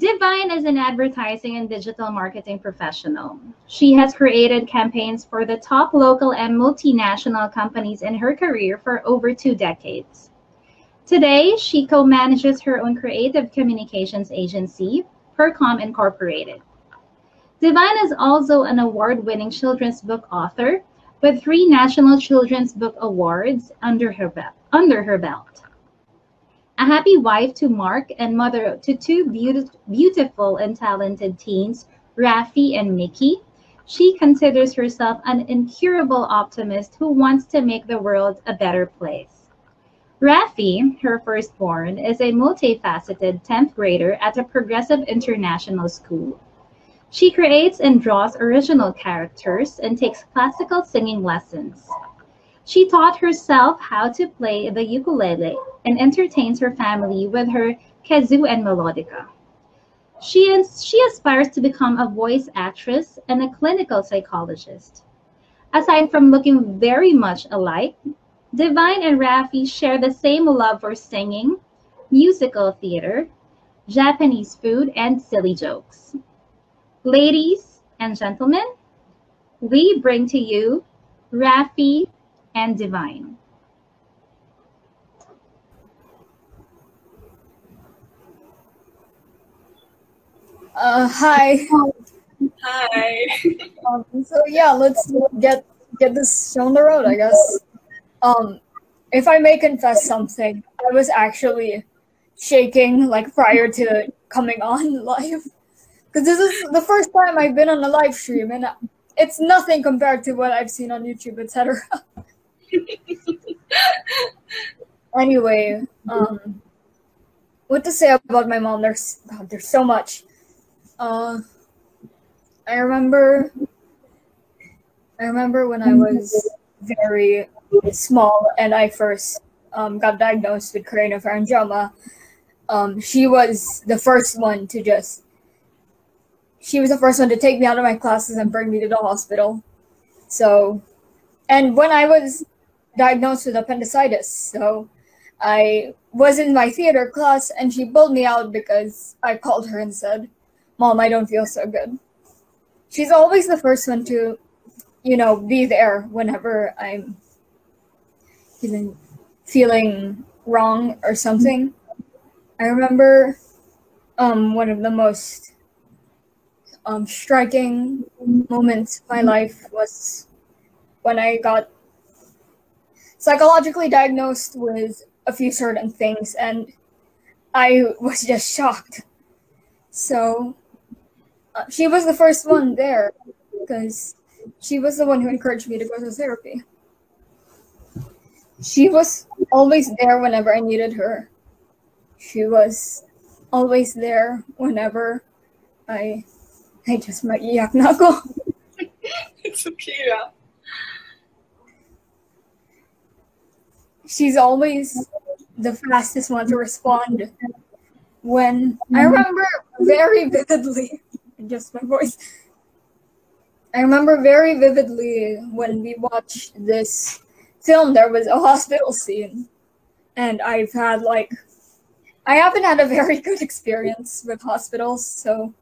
Divine is an advertising and digital marketing professional. She has created campaigns for the top local and multinational companies in her career for over 2 decades. Today, she co-manages her own creative communications agency, Percom Incorporated. Divine is also an award-winning children's book author with 3 National Children's Book Awards under her belt. A happy wife to Mark and mother to two beautiful and talented teens, Rafi and Mickey, she considers herself an incurable optimist who wants to make the world a better place. Rafi, her firstborn, is a multifaceted 10th grader at a progressive international school. She creates and draws original characters and takes classical singing lessons. She taught herself how to play the ukulele and entertains her family with her kazoo and melodica. She aspires to become a voice actress and a clinical psychologist. Aside from looking very much alike, Divine and Rafi share the same love for singing, musical theater, Japanese food, and silly jokes. Ladies and gentlemen, we bring to you Rafi and Divine. Hi. Hi. So yeah, let's get this show on the road, I guess. If I may confess something, I was actually shaking like prior to coming on live, because this is the first time I've been on a live stream, and it's nothing compared to what I've seen on YouTube, etc. Anyway, what to say about my mom? There's so much. I remember when I was very small and I first got diagnosed with craniopharyngioma. She was the first one to take me out of my classes and bring me to the hospital. So, and when I was diagnosed with appendicitis, so I was in my theater class and she pulled me out because I called her and said, "Mom, I don't feel so good." She's always the first one to, be there whenever I'm feeling wrong or something. I remember one of the most striking moments of my life was when I got psychologically diagnosed with a few certain things, and I was just shocked. So she was the first one there because she was the one who encouraged me to go to therapy. She was always there whenever I needed her. She was always there whenever I just maiiyak na ako. It's okay, yeah. She's always the fastest one to respond. When I remember very vividly, just my voice. I remember very vividly when we watched this film. There was a hospital scene, and I haven't had a very good experience with hospitals, so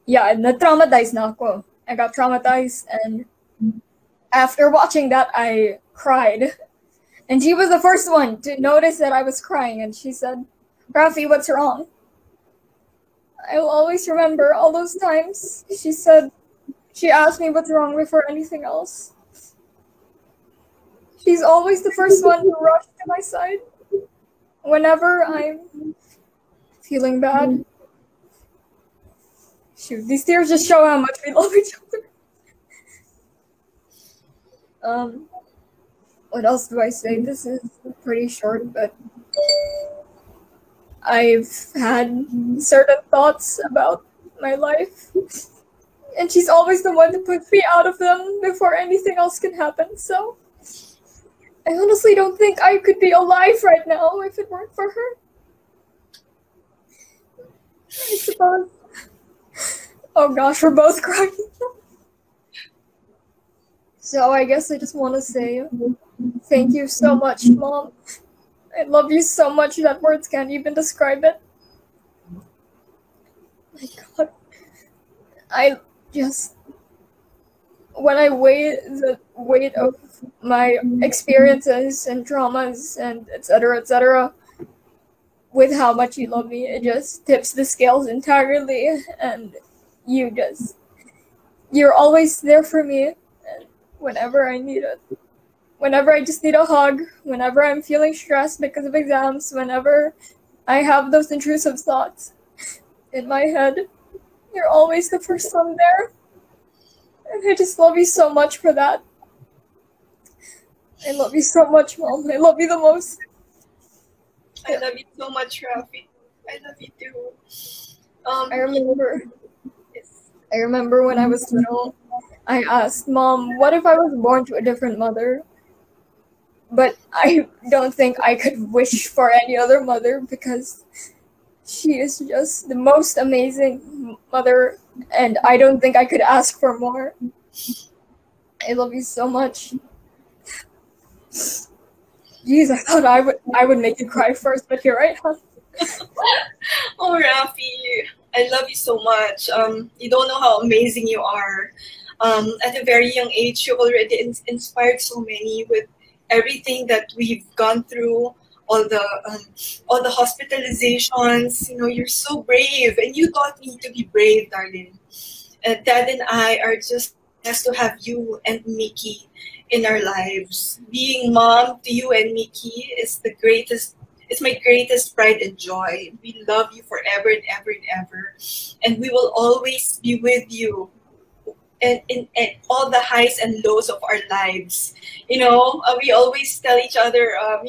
yeah, na-traumatized na ako. I got traumatized, and after watching that, I cried. And she was the first one to notice that I was crying, and she said, "Rafi, what's wrong?" I will always remember all those times. She asked me what's wrong before anything else. She's always the first one to rush to my side whenever I'm feeling bad. Shoot, these tears just show how much we love each other. What else do I say? This is pretty short, but I've had certain thoughts about my life, and she's always the one to put me out of them before anything else can happen, so I honestly don't think I could be alive right now if it weren't for her. I suppose. Oh gosh, we're both crying. So I guess I just want to say thank you so much, Mom. I love you so much that words can't even describe it. my God. I just, when I weigh the weight of my experiences and traumas and etc., with how much you love me, it just tips the scales entirely. And you're always there for me. And whenever I need it, whenever I just need a hug, whenever I'm feeling stressed because of exams, whenever I have those intrusive thoughts in my head, you're always the first one there. And I just love you so much for that. I love you so much, Mom. I love you the most. I love you so much, Rafi. I love you too. I remember when I was little, I asked Mom, what if I was born to a different mother? But I don't think I could wish for any other mother because she is just the most amazing mother, and I don't think I could ask for more. I love you so much. Jeez, I thought I would make you cry first, but you're right, huh? Oh, Rafi, I love you so much. You don't know how amazing you are. At a very young age, you've already inspired so many with everything that we've gone through, all the hospitalizations. You know, you're so brave, and you taught me to be brave, darling. Dad and I are just blessed to have you and Mickey in our lives. Being mom to you and Mickey is the greatest. It's my greatest pride and joy. We love you forever and ever and ever, and we will always be with you and in all the highs and lows of our lives. You know, we always tell each other, our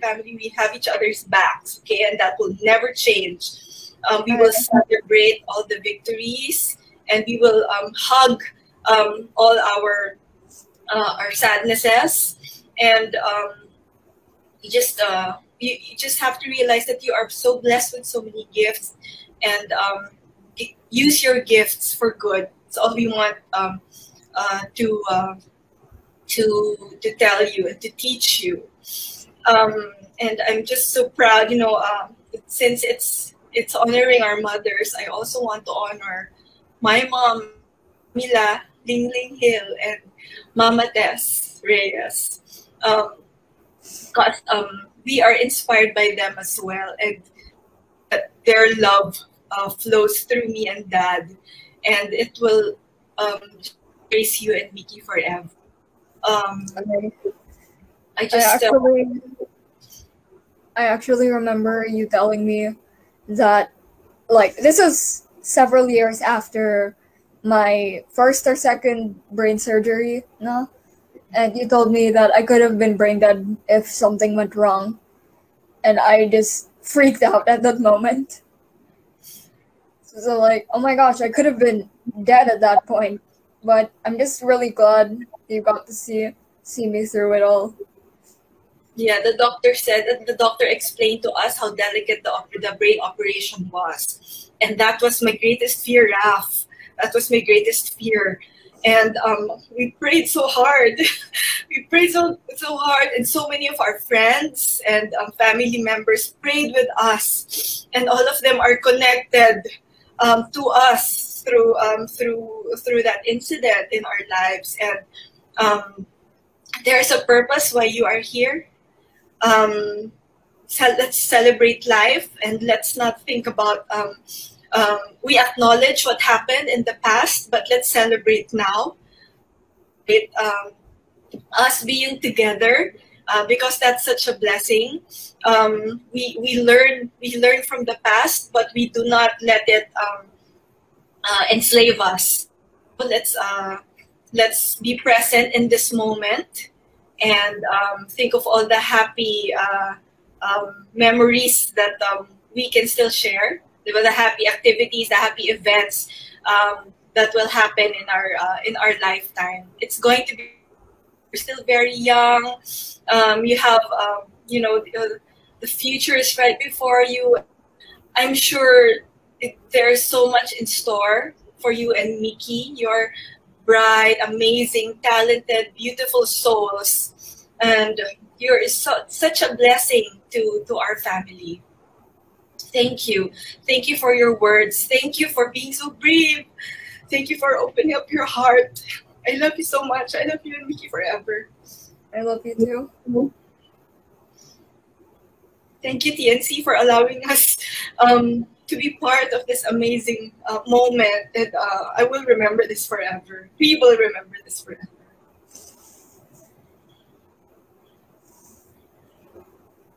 family, we have each other's backs, okay, and that will never change. We will celebrate all the victories, and we will hug all our sadnesses, and you just have to realize that you are so blessed with so many gifts, and use your gifts for good. It's all we want to tell you and to teach you. And I'm just so proud, since it's honoring our mothers, I also want to honor my mom, Mila Ling Ling Hill, and Mama Tess Reyes. Because we are inspired by them as well, and their love flows through me and Dad, and it will praise you and Mickey forever. I actually remember you telling me that, like, this was several years after my first or second brain surgery, no? And you told me that I could have been brain dead if something went wrong. And I just freaked out at that moment. So like, oh my gosh, I could have been dead at that point. But I'm just really glad you got to see me through it all. Yeah, the doctor explained to us how delicate the brain operation was. And that was my greatest fear, Raf. That was my greatest fear. And we prayed so hard. We prayed so hard, and so many of our friends and family members prayed with us, and all of them are connected to us through that incident in our lives. And there's a purpose why you are here. Let's celebrate life, and let's not think about. We acknowledge what happened in the past, but let's celebrate now. Us being together, because that's such a blessing. We learn from the past, but we do not let it enslave us. Let's be present in this moment, and think of all the happy memories that we can still share. The happy activities, the happy events that will happen in our lifetime. It's going to be. You're still very young. You have the future is right before you. I'm sure there's so much in store for you and Mickey. You're bright, amazing, talented, beautiful souls, and you're such a blessing to our family. Thank you. Thank you for your words. Thank you for being so brave. Thank you for opening up your heart. I love you so much. I love you and Mickey forever. I love you too. Thank you, TNC, for allowing us to be part of this amazing moment. And I will remember this forever. We will remember this forever.